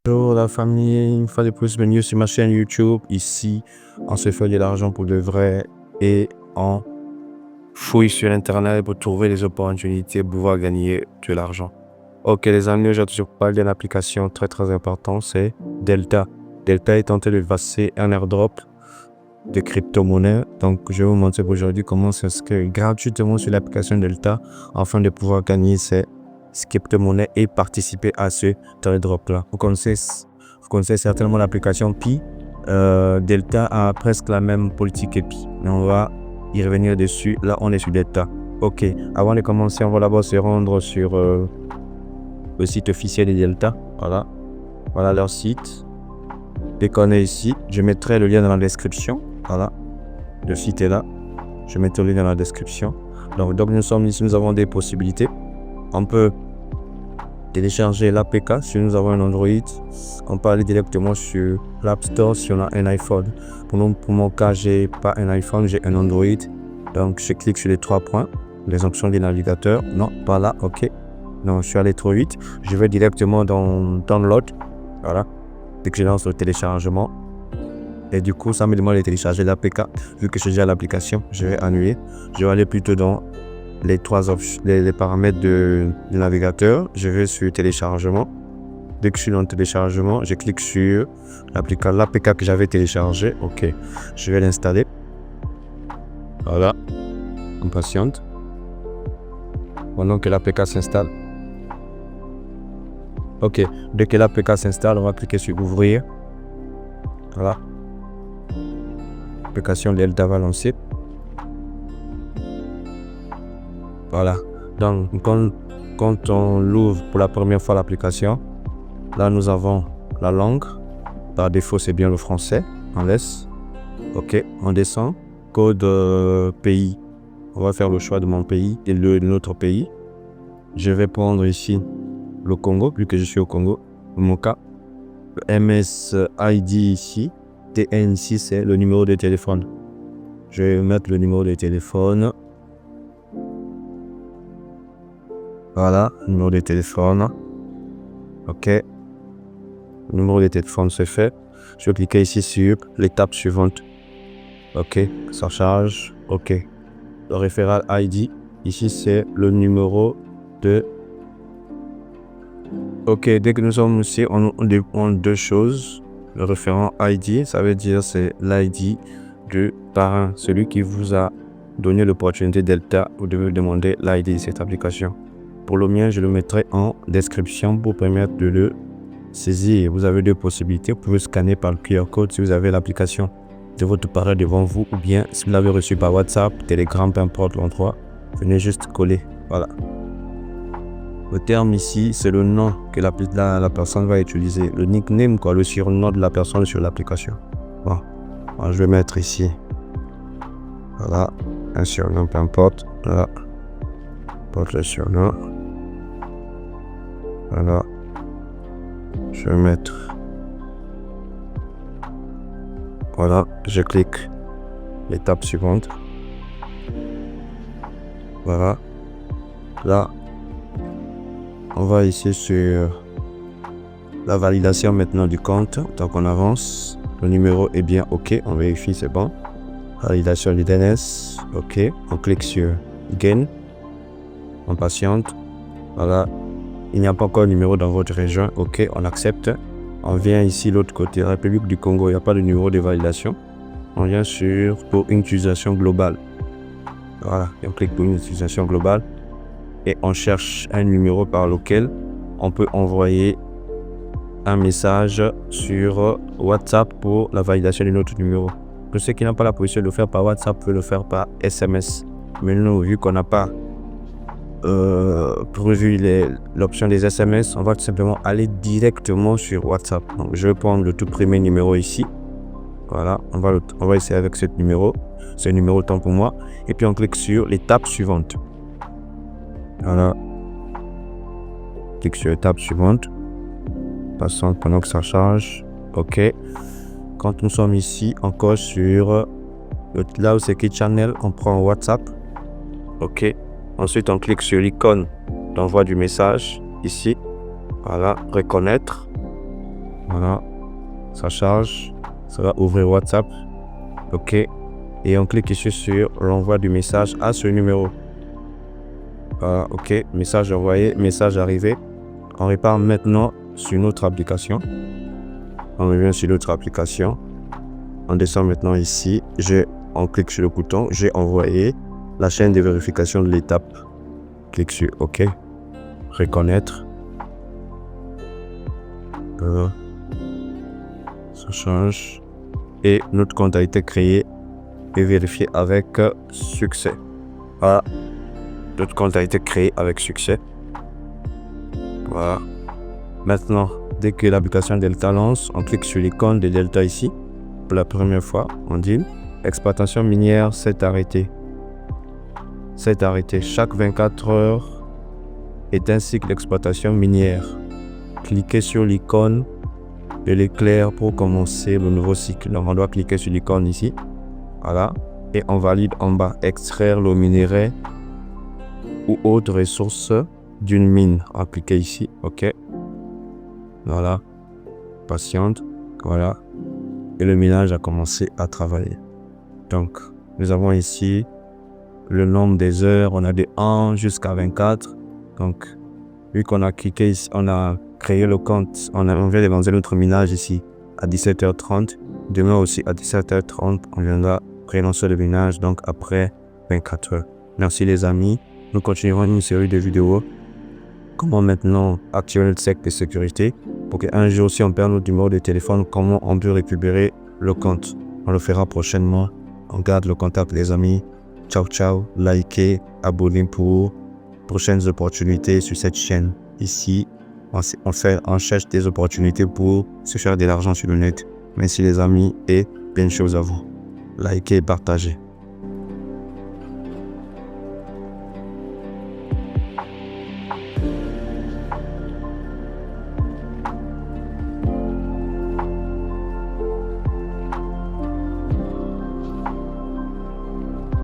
Bonjour la famille, une fois de plus bienvenue sur ma chaîne YouTube. Ici, on se fait de l'argent pour de vrai et on fouille sur internet pour trouver des opportunités pour pouvoir gagner de l'argent. Ok les amis, aujourd'hui je vous parle d'une application très importante, c'est Delta. Delta est tenté de passer un airdrop de crypto-monnaie. Donc je vais vous montrer aujourd'hui comment s'inscrire gratuitement sur l'application Delta afin de pouvoir gagner ces crypto-monnaies et participer à ce airdrop là. Vous connaissez certainement l'application Pi. Delta a presque la même politique que Pi, mais on va y revenir dessus. Là on est sur Delta. Ok, avant de commencer, on va d'abord se rendre sur le site officiel de Delta. Voilà leur site. Dès qu'on est ici, je mettrai le lien dans la description. Voilà, le site est là. Je mettrai le lien dans la description. Donc nous sommes ici, nous avons des possibilités. On peut télécharger l'APK si nous avons un Android. On peut aller directement sur l'App Store si on a un iPhone. Pour mon cas, j'ai pas un iPhone, j'ai un Android. Donc je clique sur les 3 points, les options du navigateur. Non, pas là, ok. Non, je suis allé trop vite. Je vais directement dans Download. Voilà. Dès que je lance le téléchargement. Et du coup, ça me demande de télécharger l'APK. Vu que j'ai déjà l'application, je vais annuler. Je vais aller plutôt dans les paramètres du navigateur. Je vais sur téléchargement. Dès que je suis dans le téléchargement, je clique sur l'APK que j'avais téléchargé. Ok, je vais l'installer. Voilà, on patiente. Pendant que l'APK s'installe. Ok, dès que l'APK s'installe, on va cliquer sur ouvrir. Voilà. L'application Delta va lancer. Voilà. Donc, quand on l'ouvre pour la première fois l'application, là nous avons la langue. Par défaut, c'est bien le français. On laisse. Ok, on descend. Code pays. On va faire le choix de mon pays et de notre pays. Je vais prendre ici le Congo, vu que je suis au Congo. Dans mon cas, le MSID ici. TN ici, c'est le numéro de téléphone. Je vais mettre le numéro de téléphone. Voilà, numéro de téléphone. Ok. Le numéro de téléphone, c'est fait. Je vais cliquer ici sur l'étape suivante. Ok, ça charge. Ok. Le référent ID, ici, c'est le numéro de... Ok, dès que nous sommes ici, on a deux choses. Le référent ID, ça veut dire c'est l'ID du parrain, celui qui vous a donné l'opportunité Delta. Vous devez demander l'ID de cette application. Pour le mien, je le mettrai en description pour permettre de le saisir. Vous avez deux possibilités. Vous pouvez scanner par le QR code si vous avez l'application de votre parrain devant vous, ou bien si vous l'avez reçu par WhatsApp, Telegram, peu importe l'endroit, venez juste coller. Voilà. Le terme ici, c'est le nom que la personne va utiliser. Le nickname, quoi, le surnom de la personne sur l'application. Bon, alors, je vais mettre ici. Voilà, un surnom, peu importe. Voilà, porte le surnom. Voilà, je vais mettre. Voilà, je clique l'étape suivante. Voilà, là. On va ici sur la validation maintenant du compte. Donc on avance. Le numéro est bien OK. On vérifie, c'est bon. Validation du DNS. OK. On clique sur Gain. On patiente. Voilà. Il n'y a pas encore de numéro dans votre région. OK. On accepte. On vient ici l'autre côté. République du Congo. Il n'y a pas de numéro de validation. On vient sur pour une utilisation globale. Voilà. Et on clique pour une utilisation globale. Et on cherche un numéro par lequel on peut envoyer un message sur WhatsApp pour la validation de notre numéro. Pour ceux qui n'ont pas la possibilité de le faire par WhatsApp, peuvent le faire par SMS. Mais nous, vu qu'on n'a pas prévu l'option des SMS, on va tout simplement aller directement sur WhatsApp. Donc, je vais prendre le tout premier numéro ici. Voilà, on va essayer avec ce numéro. C'est un numéro temps pour moi. Et puis on clique sur l'étape suivante. Voilà. Clique sur l'étape suivante. Passons pendant que ça charge. OK. Quand nous sommes ici, encore sur là où c'est écrit Channel, on prend WhatsApp. OK. Ensuite, on clique sur l'icône d'envoi du message ici. Voilà. Reconnaître. Voilà. Ça charge. Ça va ouvrir WhatsApp. OK. Et on clique ici sur l'envoi du message à ce numéro. Voilà. OK. Message envoyé. Message arrivé. On repart maintenant sur notre application. On revient sur notre application. On descend maintenant ici. On clique sur le bouton. J'ai envoyé la chaîne de vérification de l'étape. Clique sur OK. Reconnaître. Ça change. Et notre compte a été créé et vérifié avec succès. Voilà. Notre compte a été créé avec succès. Voilà. Maintenant, dès que l'application Delta lance, on clique sur l'icône de Delta ici. Pour la première fois, on dit exploitation minière s'est arrêtée. S'est arrêtée. Chaque 24 heures est un cycle d'exploitation minière. Cliquez sur l'icône de l'éclair pour commencer le nouveau cycle. Donc, on doit cliquer sur l'icône ici. Voilà. Et on valide en bas extraire le minerai ou autre ressource d'une mine. On va cliquer ici. OK. Voilà. Patiente. Voilà. Et le minage a commencé à travailler. Donc, nous avons ici le nombre des heures. On a de 1 jusqu'à 24. Donc, vu qu'on a cliqué ici, on a créé le compte. On vient de lancer notre minage ici à 17h30. Demain aussi à 17h30, on viendra relancer le minage. Donc, après 24 heures. Merci les amis. Nous continuerons une série de vidéos. Comment maintenant activer notre sec de sécurité pour qu'un jour, si on perd notre numéro de téléphone, comment on peut récupérer le compte. On le fera prochainement. On garde le contact les amis. Ciao, ciao. Likez, abonnez pour prochaines opportunités sur cette chaîne. Ici, on cherche des opportunités pour se faire de l'argent sur le net. Merci les amis et bonne chose à vous. Likez et partagez.